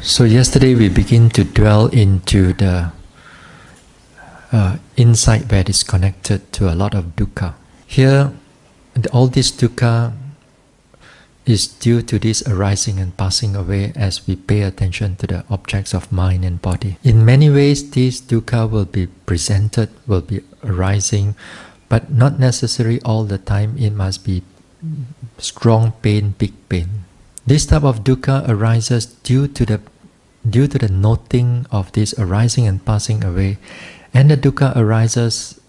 So yesterday we begin to dwell into the insight that is connected to a lot of dukkha. Here, all this dukkha is due to this arising and passing away as we pay attention to the objects of mind and body. In many ways, this dukkha will be presented, will be arising, but not necessarily all the time. It must be strong pain, big pain. This type of dukkha arises due to the noting of this arising and passing away, and the dukkha arises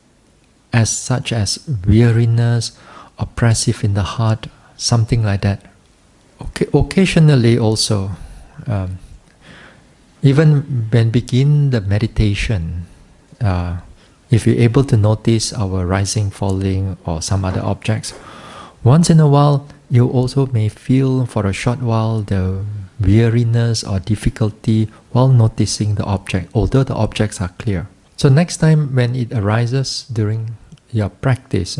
as such as weariness, oppressive in the heart, something like that. Okay, occasionally also, even when begin the meditation, if you're able to notice our rising, falling, or some other objects, once in a while you also may feel for a short while the weariness or difficulty while noticing the object, although the objects are clear. So next time when it arises during your practice,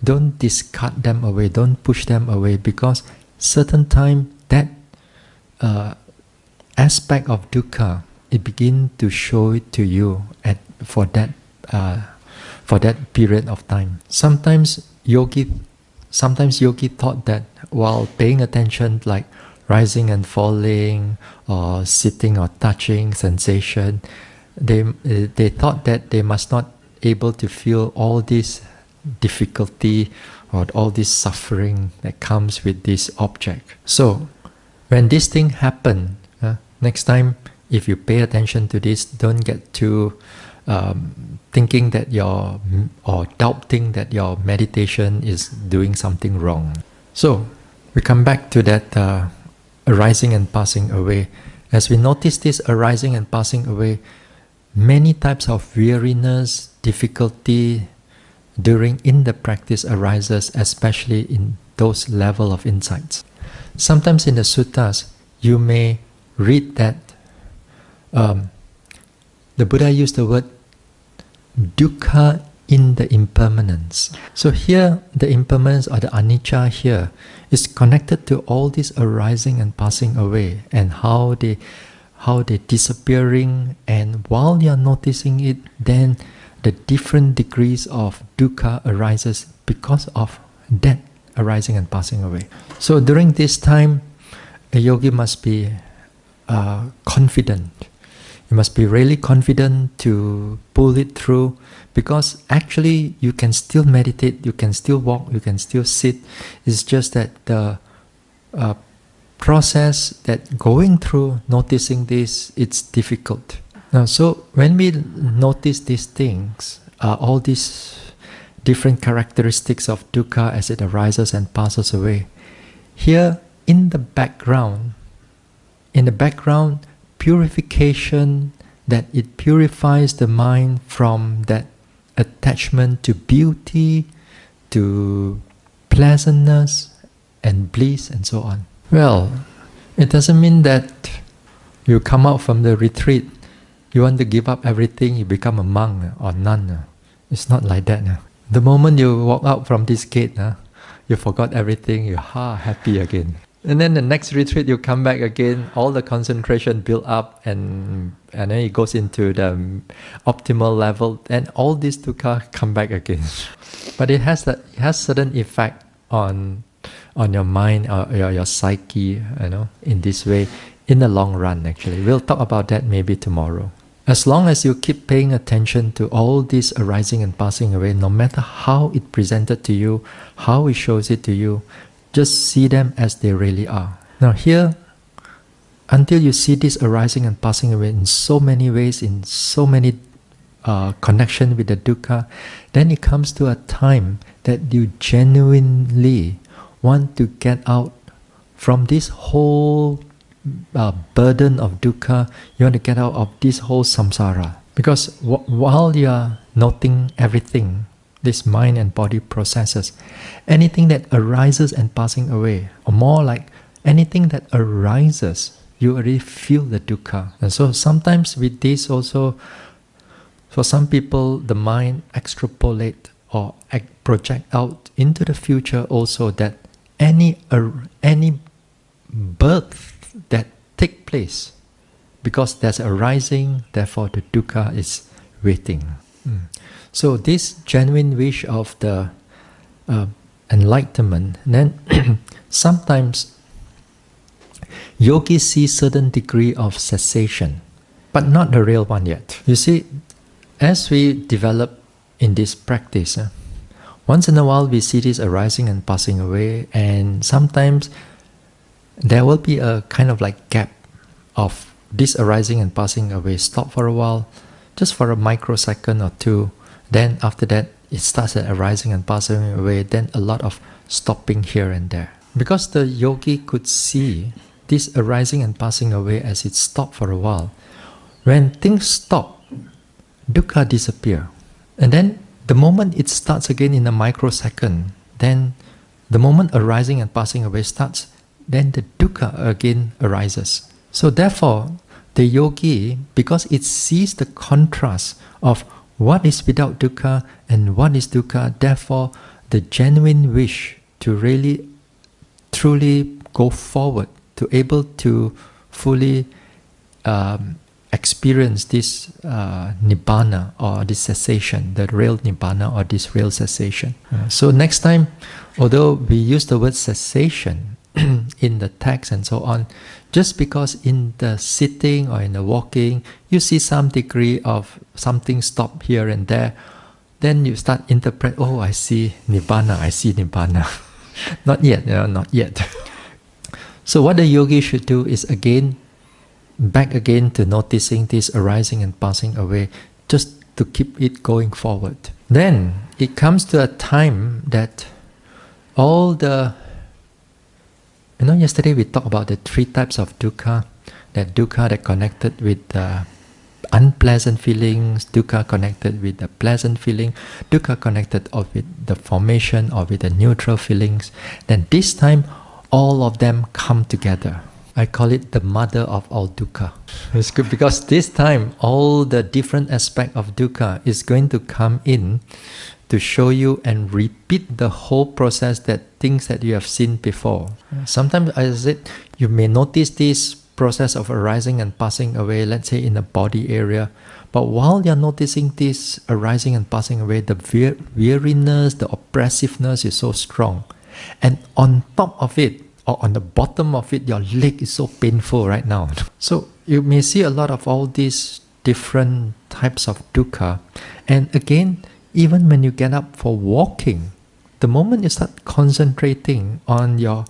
don't discard them away, don't push them away, because certain time that aspect of dukkha, it begin to show it to you for that period of time. Sometimes yogi thought that while paying attention, like rising and falling, or sitting or touching sensation, they thought that they must not able to feel all this difficulty or all this suffering that comes with this object. So when this thing happen, next time if you pay attention to this, don't get too thinking that or doubting that your meditation is doing something wrong. So we come back to that arising and passing away. As we notice this arising and passing away, many types of weariness, difficulty in the practice arises, especially in those level of insights. Sometimes in the suttas, you may read that the Buddha used the word dukkha in the impermanence. So here, the impermanence or the anicca here is connected to all this arising and passing away, and how they disappearing, and while you are noticing it, then the different degrees of dukkha arises because of that arising and passing away. So during this time, a yogi must be confident. You must be really confident to pull it through, because actually you can still meditate, you can still walk, you can still sit. It's just that the process that going through noticing this, it's difficult. Now, so when we notice these things, all these different characteristics of dukkha as it arises and passes away, here in the background, purification, that it purifies the mind from that attachment to beauty, to pleasantness and bliss and so on. Well, it doesn't mean that you come out from the retreat, you want to give up everything, you become a monk or nun. It's not like that. The moment you walk out from this gate, you forgot everything, you're happy again. And then the next retreat, you come back again, all the concentration build up, and then it goes into the optimal level, and all these dukkha come back again. But it has certain effect on your mind or your psyche, in this way, in the long run. Actually, we'll talk about that maybe tomorrow. As long as you keep paying attention to all this arising and passing away, no matter how it presented to you, how it shows it to you, just see them as they really are. Now here, until you see this arising and passing away in so many ways, in so many connection with the dukkha, then it comes to a time that you genuinely want to get out from this whole burden of dukkha. You want to get out of this whole samsara. Because while you are noting everything, this mind and body processes, anything that arises and passing away, or more like anything that arises, you already feel the dukkha. And so sometimes with this also, for some people, the mind extrapolate or project out into the future also, that any birth that take place because there's arising, therefore the dukkha is waiting. So this genuine wish of the enlightenment, then sometimes yogis see certain degree of cessation, but not the real one yet. You see, as we develop in this practice, once in a while we see this arising and passing away, and sometimes there will be a kind of like gap of this arising and passing away, stop for a while, just for a microsecond or two, then after that it starts arising and passing away, then a lot of stopping here and there. Because the yogi could see this arising and passing away as it stopped for a while, when things stop, dukkha disappear. And then the moment it starts again in a microsecond, then the moment arising and passing away starts, then the dukkha again arises. So therefore, the yogi, because it sees the contrast of what is without dukkha and what is dukkha, therefore the genuine wish to really, truly go forward, to able to fully experience this Nibbāna or this cessation, the real Nibbāna or this real cessation. So next time, although we use the word cessation in the text and so on, just because in the sitting or in the walking, you see some degree of something stop here and there, then you start interpret, oh, I see Nibbāna, I see Nibbāna. Not yet, not yet. So what the yogi should do is back again to noticing this arising and passing away, just to keep it going forward. Then it comes to a time that all the, yesterday we talked about the three types of dukkha, that dukkha that connected with the unpleasant feelings, dukkha connected with the pleasant feeling, dukkha connected with the formation or with the neutral feelings. Then this time, all of them come together. I call it the mother of all dukkha. It's good because this time, all the different aspects of dukkha is going to come in to show you and repeat the whole process, that things that you have seen before. Sometimes, as I said, you may notice this process of arising and passing away, let's say in the body area. But while you're noticing this arising and passing away, the weariness, the oppressiveness is so strong. And on top of it, or on the bottom of it, your leg is so painful right now. So you may see a lot of all these different types of dukkha. And again, even when you get up for walking, the moment you start concentrating on your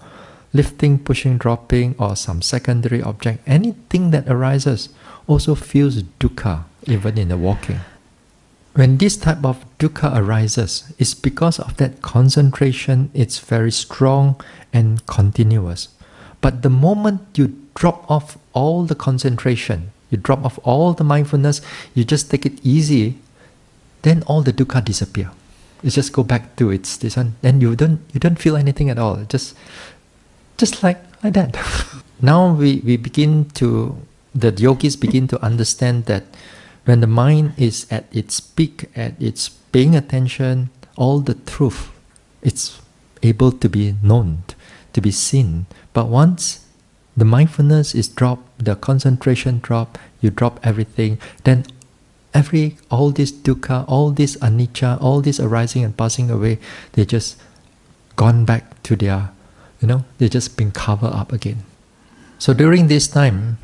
lifting, pushing, dropping, or some secondary object, anything that arises also feels dukkha even in the walking. When this type of dukkha arises, it's because of that concentration, it's very strong and continuous. But the moment you drop off all the concentration, you drop off all the mindfulness, you just take it easy, then all the dukkha disappear. You just go back to this one, then you don't feel anything at all. Just like that. Now the yogis begin to understand that when the mind is at its peak, at its paying attention, all the truth, it's able to be known, to be seen. But once the mindfulness is dropped, the concentration drop, you drop everything, then all this dukkha, all this anicca, all this arising and passing away, they just gone back to their, they just been covered up again. So during this time,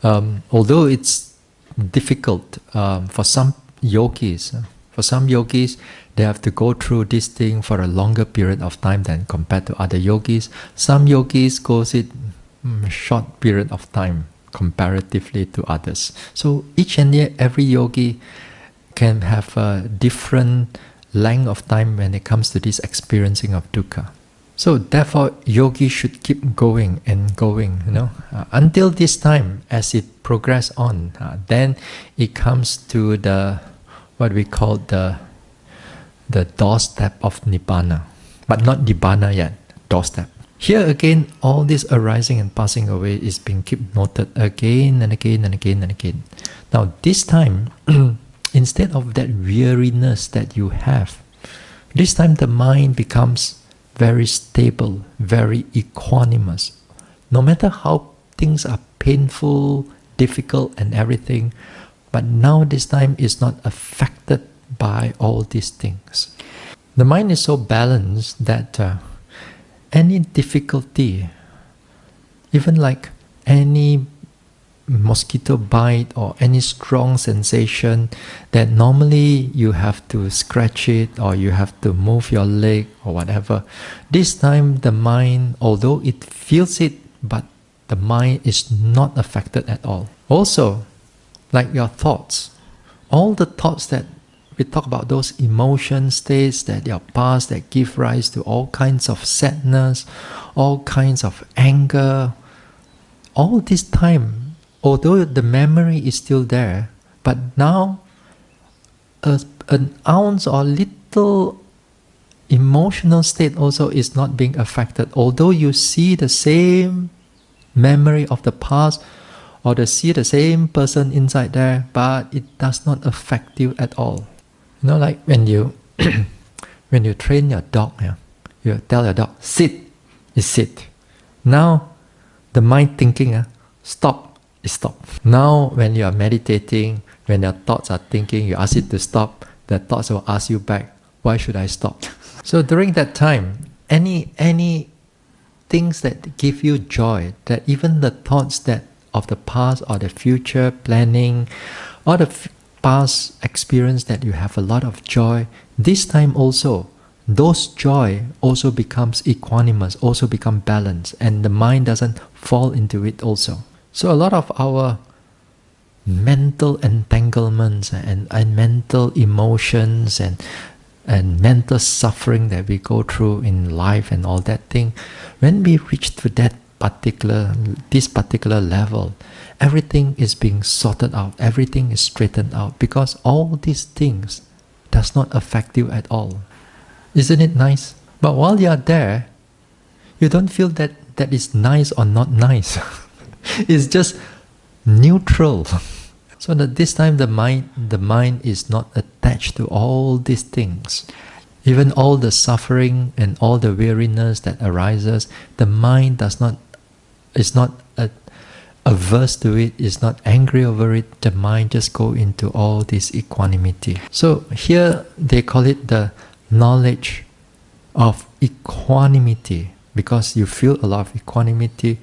although it's difficult for some yogis, they have to go through this thing for a longer period of time than compared to other yogis. Some yogis goes it short period of time comparatively to others. So each and every yogi can have a different length of time when it comes to this experiencing of dukkha. So therefore, yogi should keep going and going, until this time. As it progress on, then it comes to the what we call the doorstep of Nibbāna, but not Nibbāna yet. Doorstep. Here again, all this arising and passing away is being kept noted again and again and again and again. Now this time, instead of that weariness that you have, this time the mind becomes very stable, very equanimous. No matter how things are painful, difficult and everything, but now this time is not affected by all these things. The mind is so balanced that any difficulty, even like any mosquito bite or any strong sensation that normally you have to scratch it or you have to move your leg or whatever, this time the mind, although it feels it, but the mind is not affected at all. Also, like your thoughts, all the thoughts that we talk about, those emotion states that are past that give rise to all kinds of sadness, all kinds of anger, all this time, although the memory is still there, but now an ounce or little emotional state also is not being affected. Although you see the same memory of the past or to see the same person inside there, but it does not affect you at all. You know, like when you when you train your dog, you tell your dog, sit, it sit. Now the mind thinking, stop, it stop. Now when you are meditating, when your thoughts are thinking, you ask it to stop, the thoughts will ask you back, why should I stop? So during that time, any things that give you joy, that even the thoughts that of the past or the future planning or the past experience that you have a lot of joy, this time also those joy also becomes equanimous, also become balanced, and the mind doesn't fall into it also. So a lot of our mental entanglements and mental emotions and mental suffering that we go through in life and all that thing, when we reach to this particular level, everything is being sorted out, everything is straightened out, because all these things does not affect you at all. Isn't it nice? But while you are there, you don't feel that is nice or not nice. It's just neutral. So that this time the mind is not attached to all these things. Even all the suffering and all the weariness that arises, the mind is not averse to it, is not angry over it. The mind just go into all this equanimity. So here they call it the knowledge of equanimity, because you feel a lot of equanimity.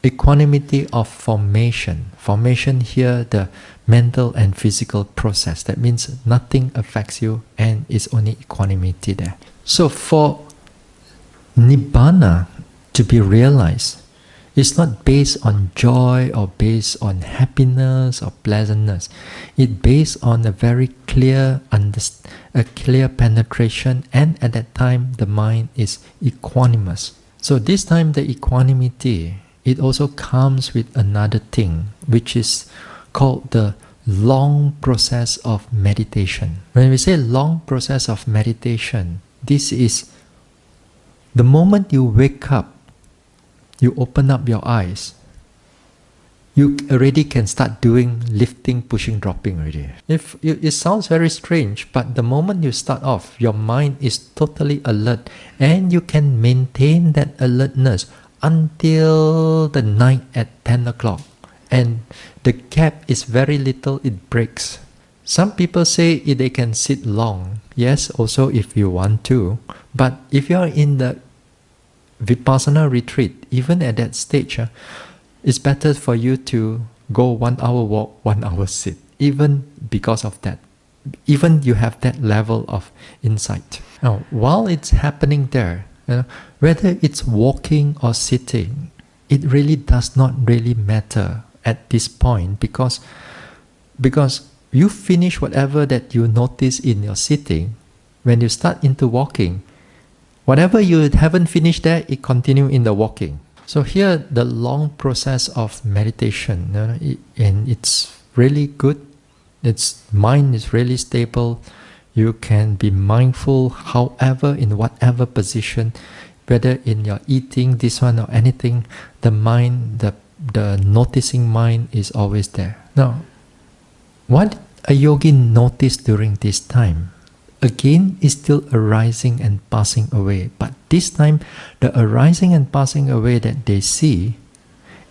Equanimity of formation. Formation here, the mental and physical process. That means nothing affects you and it's only equanimity there. So for Nibbāna to be realized, it's not based on joy or based on happiness or pleasantness. It's based on a very clear penetration, and at that time the mind is equanimous. So this time the equanimity, it also comes with another thing, which is called the long process of meditation. When we say long process of meditation, this is the moment you wake up, you open up your eyes, you already can start doing lifting, pushing, dropping already. It sounds very strange, but the moment you start off, your mind is totally alert, and you can maintain that alertness until the night at 10 o'clock. And the gap is very little, it breaks. Some people say they can sit long. Yes, also if you want to. But if you are in the Vipassana retreat, even at that stage, it's better for you to go 1 hour walk, 1 hour sit. Even because of that. Even you have that level of insight. Now, while it's happening there, whether it's walking or sitting, it really does not really matter at this point, because you finish whatever that you notice in your sitting. When you start into walking, whatever you haven't finished there, it continue in the walking. So here the long process of meditation, and it's really good. Its mind is really stable. You can be mindful, however, in whatever position, whether in your eating, this one or anything, the mind, the noticing mind is always there. Now, what a yogi noticed during this time, again, is still arising and passing away. But this time, the arising and passing away that they see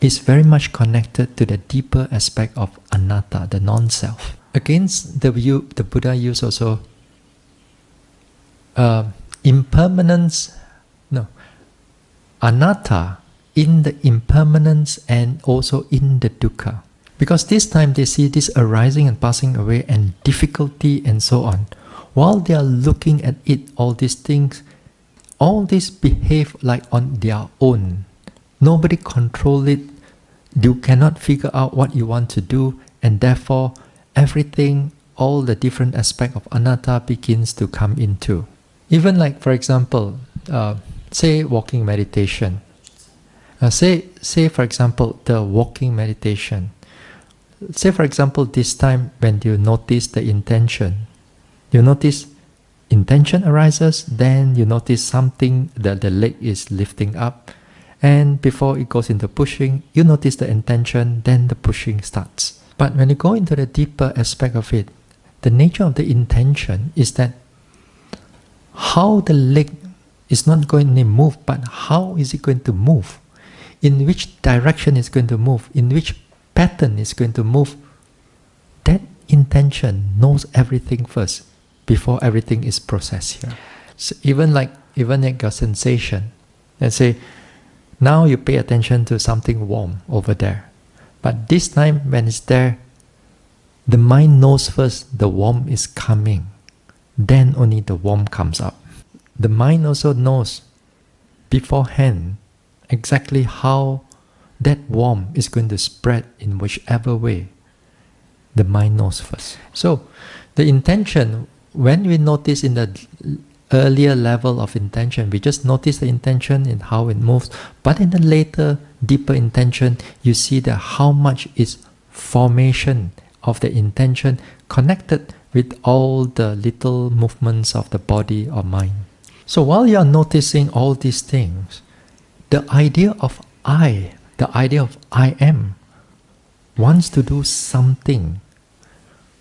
is very much connected to the deeper aspect of anatta, the non-self. Against the view the Buddha used also, impermanence, no, anatta in the impermanence and also in the dukkha. Because this time they see this arising and passing away and difficulty and so on. While they are looking at it, all these things, all this behave like on their own. Nobody control it. You cannot figure out what you want to do, and therefore everything, all the different aspect of anatta begins to come into. Even like, for example, say walking meditation. Say for example, the walking meditation. Say for example, this time when you notice the intention, you notice intention arises, then you notice something that the leg is lifting up, and before it goes into pushing, you notice the intention, then the pushing starts. But when you go into the deeper aspect of it, the nature of the intention is that how the leg is not going to move, but how is it going to move? In which direction is going to move? In which pattern is going to move? That intention knows everything first before everything is processed here. So even like your sensation, let's say now you pay attention to something warm over there, but this time when it's there, the mind knows first the warmth is coming, then only the warmth comes up. The mind also knows beforehand exactly how that warmth is going to spread in whichever way. The mind knows first. So the intention, when we notice in the earlier level of intention, we just notice the intention and how it moves. But in the later, deeper intention, you see that how much is formation of the intention connected with all the little movements of the body or mind. So while you are noticing all these things, the idea of I, the idea of I am, wants to do something,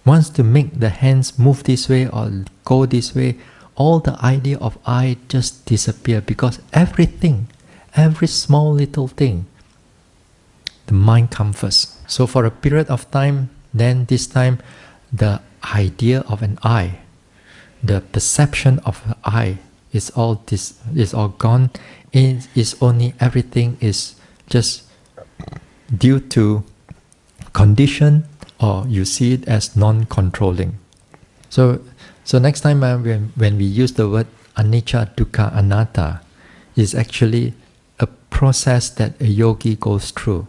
wants to make the hands move this way or go this way. All the idea of I just disappear because everything, every small little thing, the mind comes first. So for a period of time, then this time, the idea of an I, the perception of an I is all gone. It is only everything is just due to condition, or you see it as non-controlling. So next time when we use the word anicca, dukkha, anatta, is actually a process that a yogi goes through.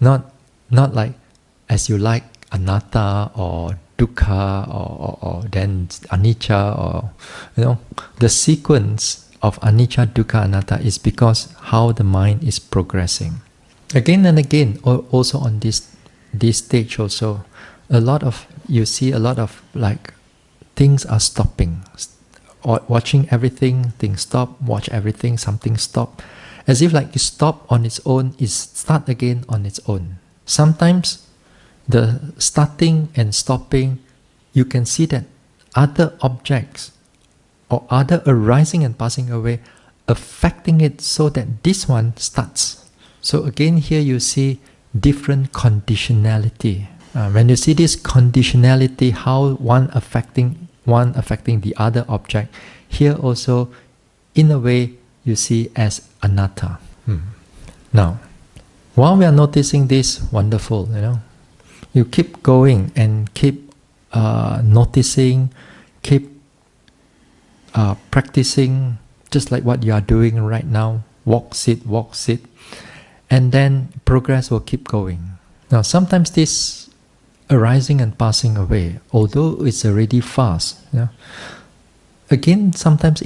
Not like as you like anatta or dukkha or then anicca, or the sequence of anicca, dukkha, anatta is because how the mind is progressing. Again and again, also on this stage also, you see a lot of like things are stopping. Watching everything, things stop, watch everything, something stop. As if like it stop on its own, is start again on its own. Sometimes the starting and stopping, you can see that other objects or other arising and passing away affecting it so that this one starts. So again here you see different conditionality. When you see this conditionality, how one affecting the other object, here also in a way you see as anatta. Now, while we are noticing this, wonderful, you keep going and keep noticing, keep practicing, just like what you are doing right now. Walk, sit, and then progress will keep going. Now, sometimes this arising and passing away, although it's already fast, again, sometimes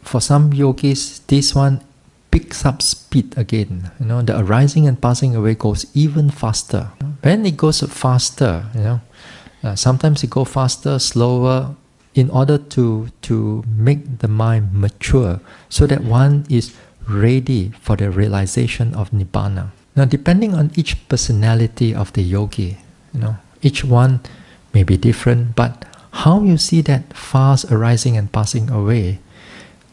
for some yogis, this one picks up speed again. The arising and passing away goes even faster. When it goes faster, sometimes it goes faster, slower, in order to make the mind mature, so that one is ready for the realization of Nibbāna. Now, depending on each personality of the yogi, each one may be different, but how you see that fast arising and passing away,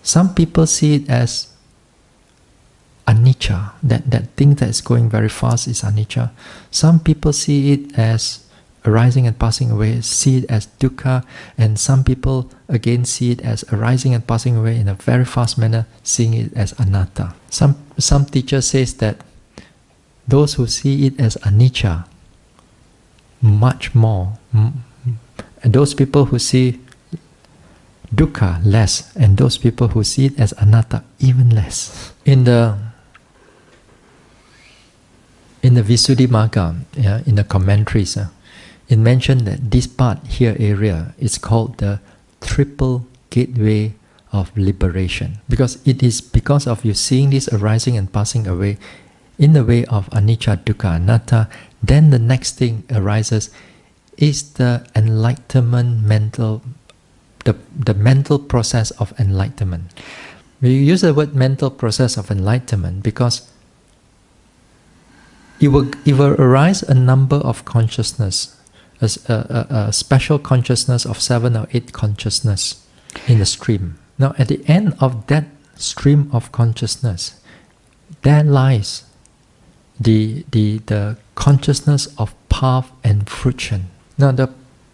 some people see it as anicca. That thing that is going very fast is anicca. Some people see it as arising and passing away, see it as dukkha, and some people again see it as arising and passing away in a very fast manner, seeing it as anatta. Some teacher says that those who see it as anicca, much more, and those people who see dukkha less, and those people who see it as anatta even less. In the Visuddhimagga, in the commentaries, it mentioned that this part here area is called the triple gateway of liberation, because it is because of you seeing this arising and passing away in the way of anicca, dukkha, anatta. Then the next thing arises is the enlightenment mental, the mental process of enlightenment. We use the word mental process of enlightenment because it will arise a number of consciousness, a special consciousness of 7 or 8 consciousness in the stream. Now at the end of that stream of consciousness, there lies the consciousness of path and fruition. Now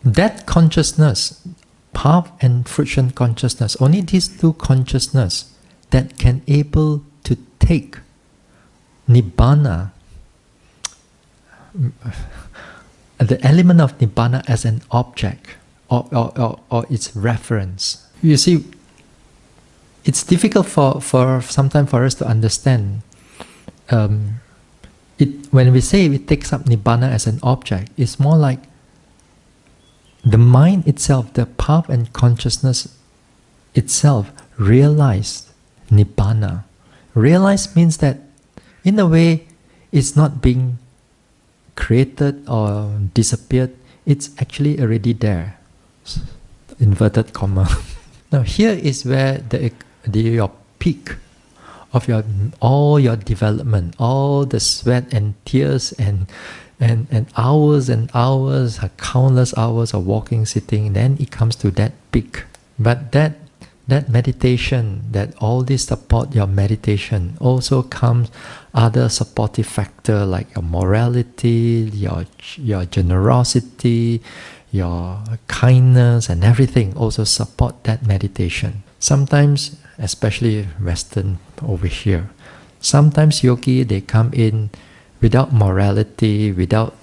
that consciousness, path and fruition consciousness, only these two consciousness that can able to take Nibbāna, the element of Nibbāna as an object or its reference. You see, it's difficult for sometimes for us to understand. When we say it takes up Nibbāna as an object, it's more like the mind itself, the path and consciousness itself realized Nibbāna. Realize means that in a way it's not being created or disappeared, it's actually already there. Inverted comma. Now here is where your peak of all your development, all the sweat and tears and hours and hours, countless hours of walking, sitting, then it comes to that peak. But that meditation, that all this support your meditation, also comes other supportive factor like your morality, your generosity, your kindness and everything also support that meditation. Sometimes, especially Western over here, sometimes yogi, they come in without morality, without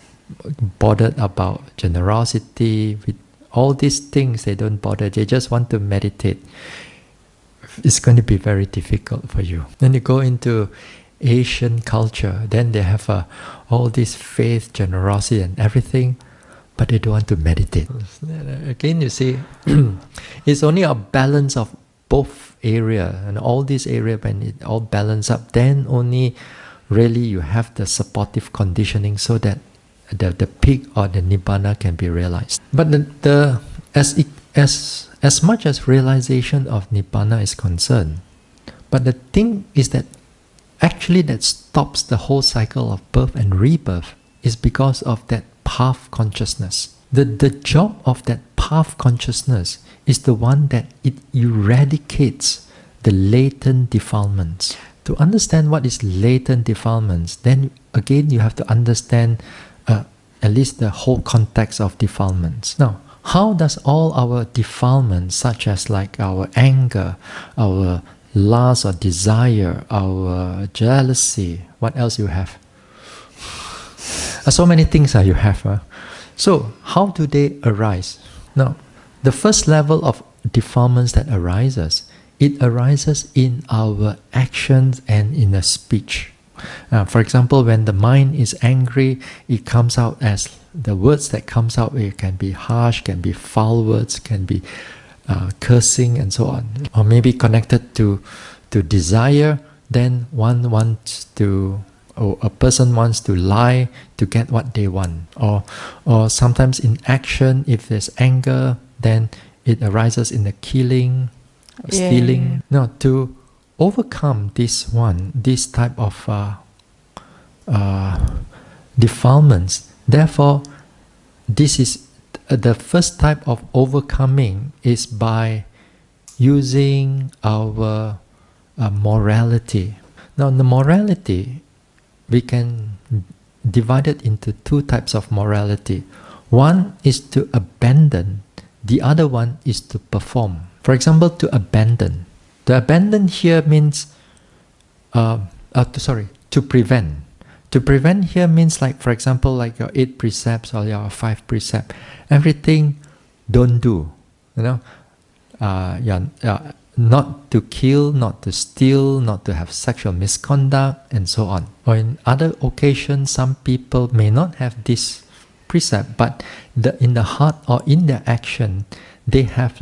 bothered about generosity, with all these things they don't bother, they just want to meditate. It's going to be very difficult for you. Then you go into Asian culture, then they have all this faith, generosity and everything, but they don't want to meditate. Again, you see, it's only a balance of both area, and all this area, when it all balance up, then only really you have the supportive conditioning so that the peak or the Nibbāna can be realized. But as much as realization of Nibbāna is concerned, but the thing is that actually that stops the whole cycle of birth and rebirth is because of that path consciousness. The job of that path consciousness is the one that it eradicates the latent defilements. To understand what is latent defilements, then again you have to understand at least the whole context of defilements. Now, how does all our defilements, such as like our anger, our lust or desire, our jealousy, what else you have? So many things you have. So how do they arise? Now, the first level of defilements that arises, it arises in our actions and in the speech. For example, when the mind is angry, it comes out as the words that comes out. It can be harsh, can be foul words, can be cursing and so on. Or maybe connected to desire, then one wants to, or a person wants to lie to get what they want. Or sometimes in action, if there's anger, then it arises in the killing, stealing. Now, to overcome this type of defilements, therefore, this is the first type of overcoming is by using our morality. Now, the morality, we can divide it into two types of morality. One is to abandon, the other one is to perform. For example, to abandon. To abandon here means, to prevent. To prevent here means, like, for example, like your 8 precepts or your 5 precepts. Everything don't do. Not to kill, not to steal, not to have sexual misconduct, and so on. Or in other occasions, some people may not have this precept, but in the heart or in their action, they have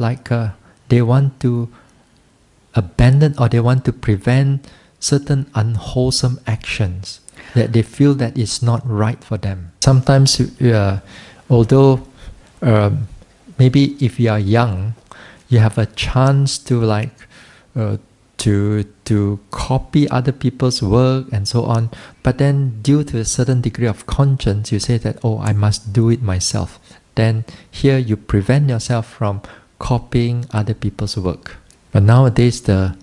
they want to abandon or they want to prevent certain unwholesome actions that they feel that it's not right for them. Sometimes, although maybe if you are young, you have a chance to to copy other people's work and so on, but then due to a certain degree of conscience, you say that, oh, I must do it myself. Then here you prevent yourself from copying other people's work. But nowadays the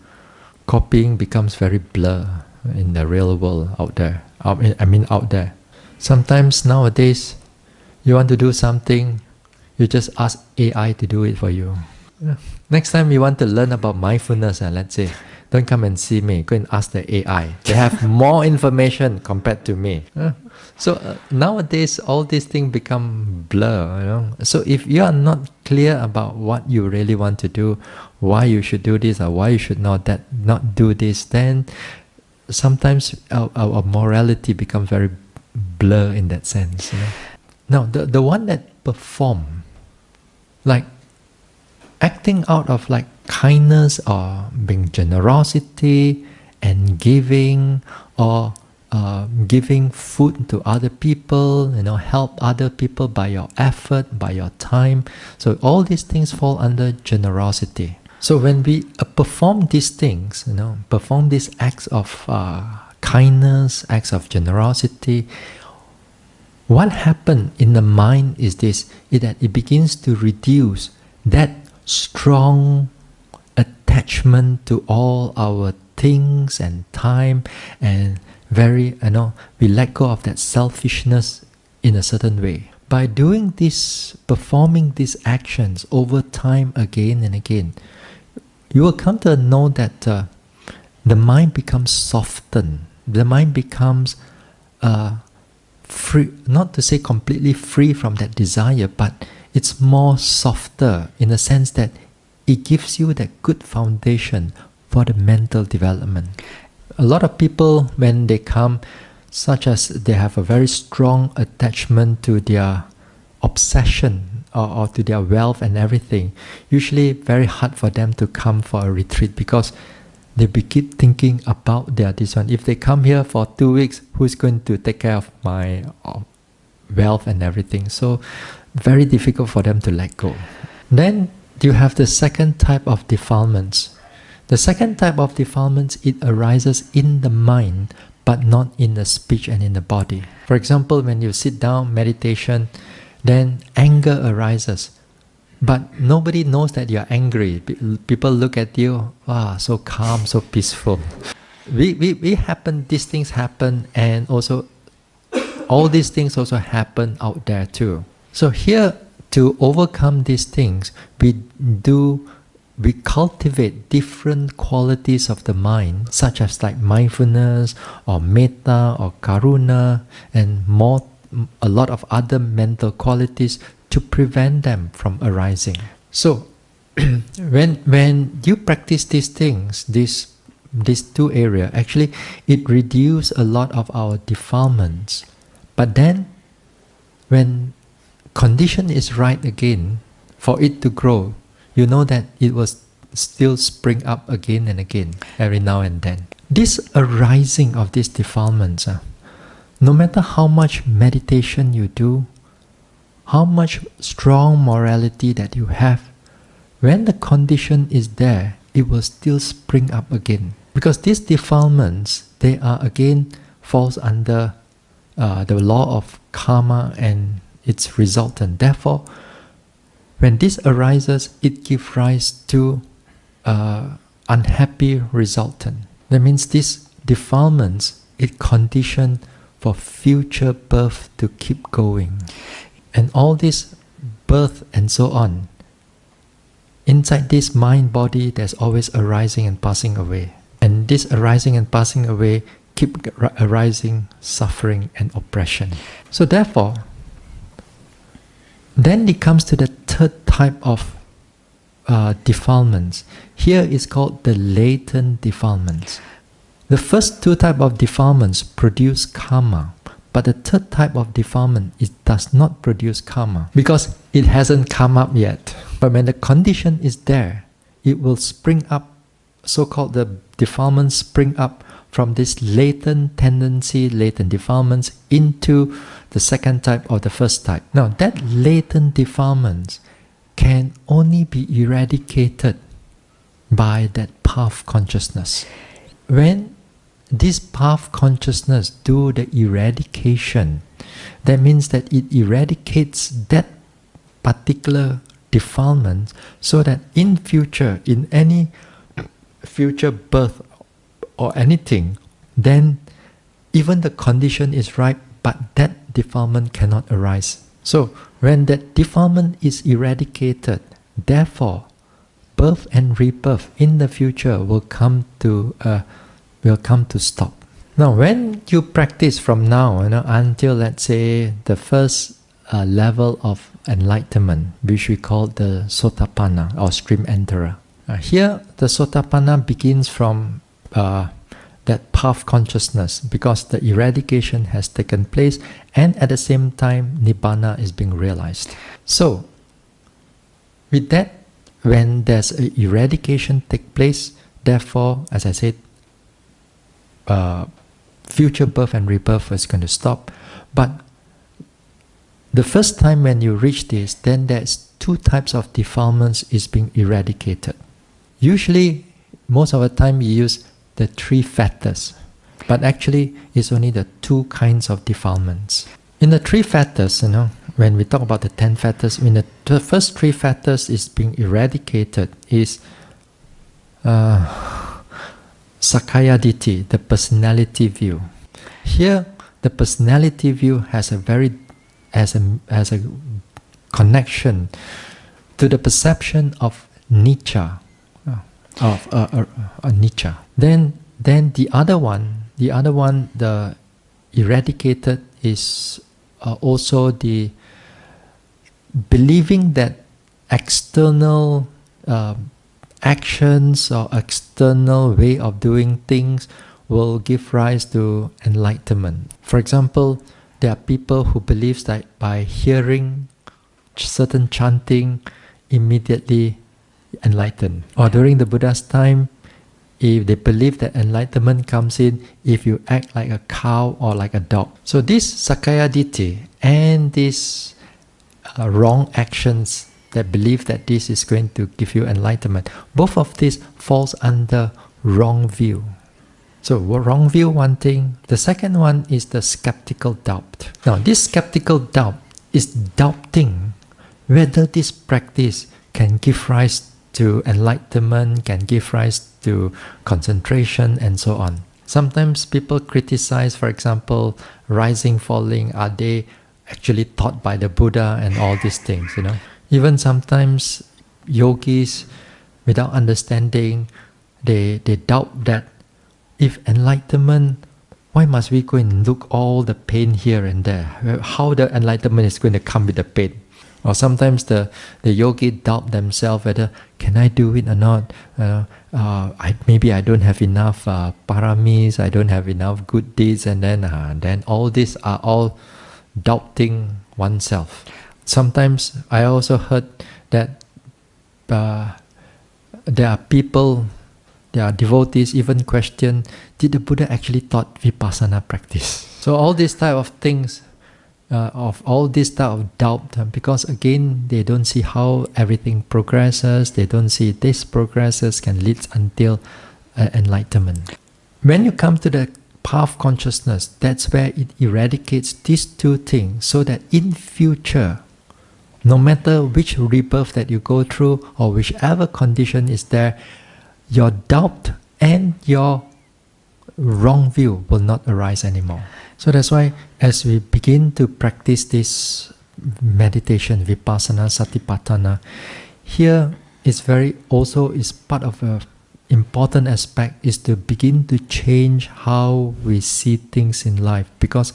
copying becomes very blur in the real world out there. Out there. Sometimes nowadays you want to do something, you just ask AI to do it for you. Next time you want to learn about mindfulness, let's say, don't come and see me, go and ask the AI. They have more information compared to me. So nowadays all these things become blur. So if you are not clear about what you really want to do, why you should do this or why you should not do this, then sometimes our morality becomes very blur in that sense. Now the one that perform, like acting out of like kindness or being generosity and giving, or giving food to other people, help other people by your effort, by your time. So all these things fall under generosity. So when we perform these things, perform these acts of kindness, acts of generosity, what happens in the mind is that it begins to reduce that strong attachment to all our things and time, and we let go of that selfishness in a certain way. By doing this, performing these actions over time again and again, you will come to know that the mind becomes softened. The mind becomes free, not to say completely free from that desire, but it's more softer in the sense that it gives you that good foundation for the mental development. A lot of people, when they come, such as they have a very strong attachment to their obsession or to their wealth and everything, usually very hard for them to come for a retreat, because they keep thinking about this one. If they come here for 2 weeks, who's going to take care of my wealth and everything? So very difficult for them to let go. Then you have the second type of defilements. The second type of defilements, it arises in the mind, but not in the speech and in the body. For example, when you sit down, meditation, then anger arises. But nobody knows that you're angry. People look at you, so calm, so peaceful. These things happen, and also all these things also happen out there too. So here, to overcome these things, we cultivate different qualities of the mind, such as like mindfulness or metta or karuna, and a lot of other mental qualities to prevent them from arising. So when you practice these things, these two areas, actually it reduces a lot of our defilements. But then when condition is right again for it to grow, you know that it will still spring up again and again, every now and then. This arising of these defilements, no matter how much meditation you do, how much strong morality that you have, when the condition is there, it will still spring up again. Because these defilements, they are again falls under the law of karma and its resultant. Therefore, when this arises, it gives rise to unhappy resultant. That means defilements, it conditions for future birth to keep going. And all this birth and so on, inside this mind body, there's always arising and passing away. And this arising and passing away keep arising suffering and oppression. So therefore, then it comes to the third type of defilements. Here is called the latent defilements. The first two types of defilements produce karma, but the third type of defilement, it does not produce karma because it hasn't come up yet. But when the condition is there, it will spring up, so-called the defilements spring up from this latent tendency, latent defilements into the second type or the first type. Now that latent defilements can only be eradicated by that path consciousness. When this path consciousness do the eradication, that means that it eradicates that particular defilement so that in future, in any future birth or anything, then even the condition is right, but that defilement cannot arise. So when that defilement is eradicated, therefore birth and rebirth in the future will come to stop. Now when you practice from now until, let's say, the first level of enlightenment, which we call the Sotapanna or stream enterer, here the Sotapanna begins from that path consciousness, because the eradication has taken place and at the same time Nibbāna is being realized. So with that, when there's an eradication take place, therefore, as I said, future birth and rebirth is going to stop. But the first time when you reach this, then there's two types of defilements is being eradicated. Usually, most of the time you use the three fetters, but actually it's only the two kinds of defilements. In the three fetters, when we talk about the 10 fetters, when the first three fetters is being eradicated is Sakkaya Ditthi, the personality view. Here, the personality view has a connection to the perception of anicca, anicca. Then the other one, the eradicated is also the believing that external actions or external way of doing things will give rise to enlightenment. For example, there are people who believe that by hearing certain chanting, immediately enlightened. Or during the Buddha's time, if they believe that enlightenment comes in if you act like a cow or like a dog. So this Sakkaya Ditthi and these wrong actions that believe that this is going to give you enlightenment, both of these falls under wrong view. So wrong view, one thing. The second one is the skeptical doubt. Now this skeptical doubt is doubting whether this practice can give rise to enlightenment, can give rise to concentration and so on. Sometimes people criticize, for example, rising, falling, are they actually taught by the Buddha and all these things, Even sometimes yogis, without understanding, they doubt that if enlightenment, why must we go and look all the pain here and there? How the enlightenment is going to come with the pain? Or sometimes the yogi doubt themselves whether can I do it or not. Maybe I don't have enough paramis, I don't have enough good deeds, and then all these are all doubting oneself. Sometimes I also heard that there are people, there are devotees even question, did the Buddha actually taught vipassana practice? So all these type of things, of all this type of doubt, because again they don't see how everything progresses, they don't see this progresses can lead until enlightenment. When you come to the path consciousness, that's where it eradicates these two things, so that in future, no matter which rebirth that you go through or whichever condition is there, your doubt and your wrong view will not arise anymore. So that's why as we begin to practice this meditation, vipassana, satipatthana, here is part of a important aspect is to begin to change how we see things in life, because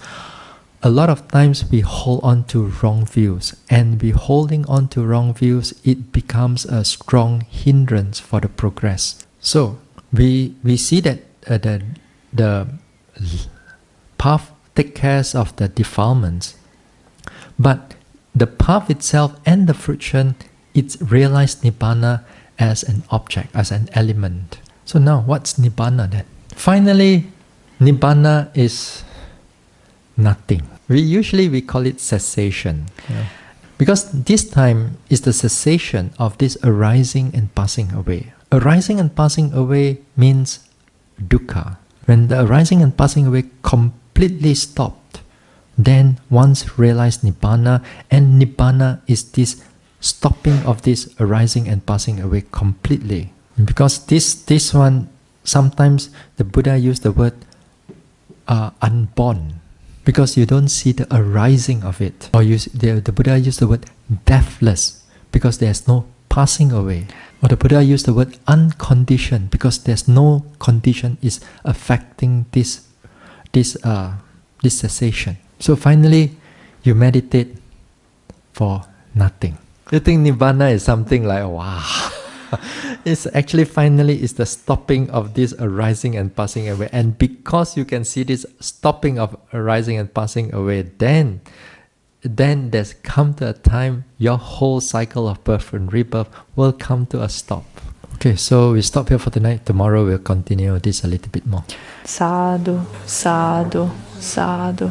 a lot of times we hold on to wrong views, and by holding on to wrong views, it becomes a strong hindrance for the progress. So we see that the path take care of the defilements, but the path itself and the fruition, it's realized Nibbāna as an object, as an element. So now what's Nibbāna then? Finally, Nibbāna is nothing. We call it cessation. Yeah. Because this time is the cessation of this arising and passing away. Arising and passing away means dukkha. When the arising and passing away completely stopped, then once realized Nibbāna, and Nibbāna is this stopping of this arising and passing away completely. Because this one, sometimes the Buddha used the word unborn, because you don't see the arising of it. Or the Buddha used the word deathless, because there's no passing away. Or the Buddha used the word unconditioned, because there's no condition is affecting this cessation. So finally, you meditate for nothing. You think Nibbāna is something like, wow. It's actually finally is the stopping of this arising and passing away. And because you can see this stopping of arising and passing away, then there's come to a time your whole cycle of birth and rebirth will come to a stop. Okay, so we stop here for tonight. Tomorrow we'll continue this a little bit more. Sadhu, sadhu, sadhu.